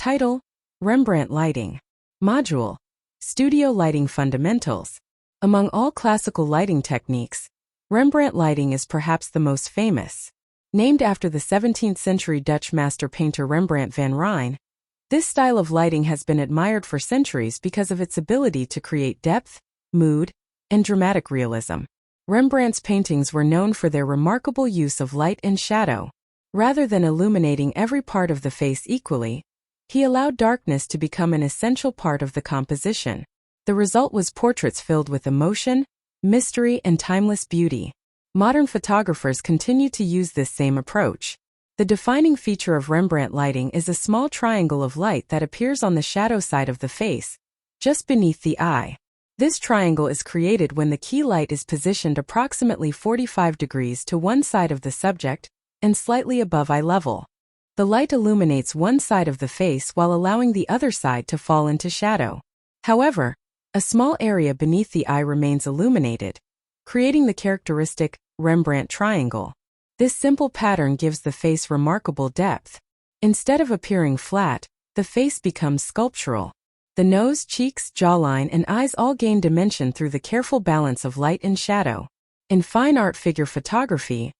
Title: Rembrandt Lighting. Module: Studio Lighting Fundamentals. Among all classical lighting techniques, Rembrandt lighting is perhaps the most famous. Named after the 17th-century Dutch master painter Rembrandt van Rijn, this style of lighting has been admired for centuries because of its ability to create depth, mood, and dramatic realism. Rembrandt's paintings were known for their remarkable use of light and shadow. Rather than illuminating every part of the face equally, he allowed darkness to become an essential part of the composition. The result was portraits filled with emotion, mystery, and timeless beauty. Modern photographers continue to use this same approach. The defining feature of Rembrandt lighting is a small triangle of light that appears on the shadow side of the face, just beneath the eye. This triangle is created when the key light is positioned approximately 45 degrees to one side of the subject and slightly above eye level. The light illuminates one side of the face while allowing the other side to fall into shadow. However, a small area beneath the eye remains illuminated, creating the characteristic Rembrandt triangle. This simple pattern gives the face remarkable depth. Instead of appearing flat, the face becomes sculptural. The nose, cheeks, jawline, and eyes all gain dimension through the careful balance of light and shadow. In fine art figure photography,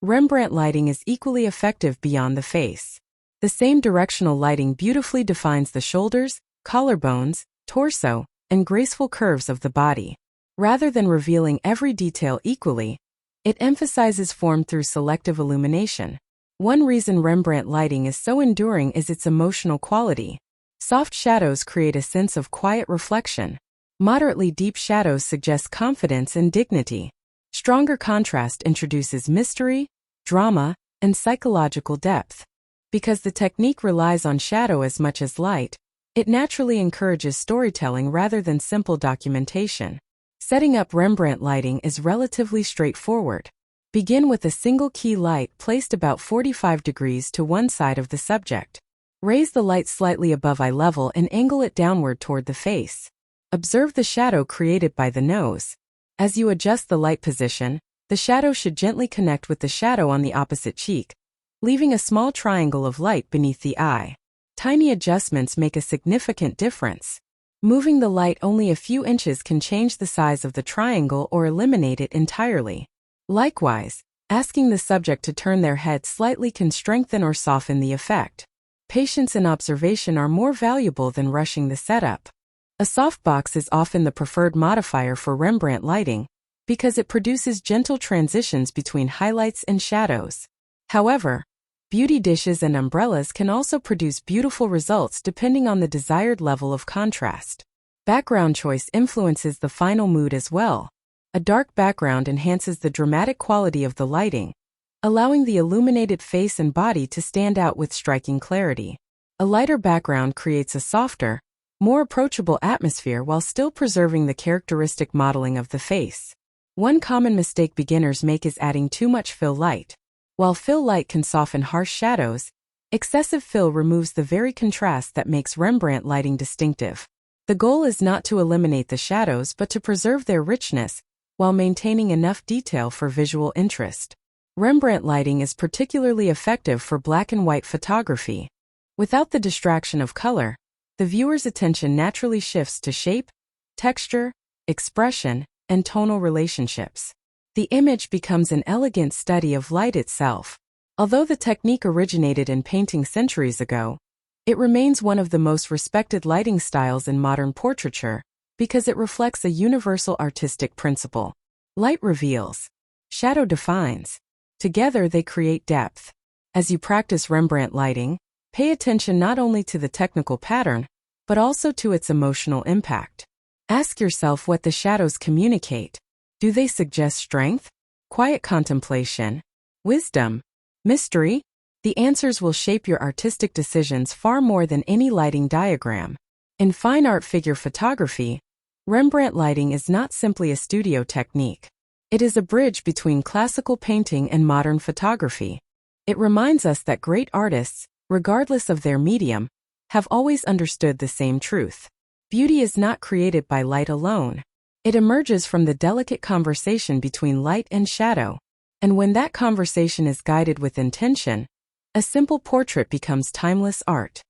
Rembrandt lighting is equally effective beyond the face. The same directional lighting beautifully defines the shoulders, collarbones, torso, and graceful curves of the body. Rather than revealing every detail equally, it emphasizes form through selective illumination. One reason Rembrandt lighting is so enduring is its emotional quality. Soft shadows create a sense of quiet reflection. Moderately deep shadows suggest confidence and dignity. Stronger contrast introduces mystery, drama, and psychological depth. Because the technique relies on shadow as much as light, it naturally encourages storytelling rather than simple documentation. Setting up Rembrandt lighting is relatively straightforward. Begin with a single key light placed about 45 degrees to one side of the subject. Raise the light slightly above eye level and angle it downward toward the face. Observe the shadow created by the nose. As you adjust the light position, the shadow should gently connect with the shadow on the opposite cheek, leaving a small triangle of light beneath the eye. Tiny adjustments make a significant difference. Moving the light only a few inches can change the size of the triangle or eliminate it entirely. Likewise, asking the subject to turn their head slightly can strengthen or soften the effect. Patience and observation are more valuable than rushing the setup. A softbox is often the preferred modifier for Rembrandt lighting because it produces gentle transitions between highlights and shadows. However, beauty dishes and umbrellas can also produce beautiful results depending on the desired level of contrast. Background choice influences the final mood as well. A dark background enhances the dramatic quality of the lighting, allowing the illuminated face and body to stand out with striking clarity. A lighter background creates a softer, more approachable atmosphere while still preserving the characteristic modeling of the face. One common mistake beginners make is adding too much fill light. While fill light can soften harsh shadows, excessive fill removes the very contrast that makes Rembrandt lighting distinctive. The goal is not to eliminate the shadows but to preserve their richness while maintaining enough detail for visual interest. Rembrandt lighting is particularly effective for black and white photography. Without the distraction of color, the viewer's attention naturally shifts to shape, texture, expression, and tonal relationships. The image becomes an elegant study of light itself. Although the technique originated in painting centuries ago, it remains one of the most respected lighting styles in modern portraiture because it reflects a universal artistic principle. Light reveals, shadow defines. Together they create depth. As you practice Rembrandt lighting, pay attention not only to the technical pattern, but also to its emotional impact. Ask yourself what the shadows communicate. Do they suggest strength, quiet contemplation, wisdom, mystery? The answers will shape your artistic decisions far more than any lighting diagram. In fine art figure photography, Rembrandt lighting is not simply a studio technique. It is a bridge between classical painting and modern photography. It reminds us that great artists, regardless of their medium, have always understood the same truth. Beauty is not created by light alone. It emerges from the delicate conversation between light and shadow. And when that conversation is guided with intention, a simple portrait becomes timeless art.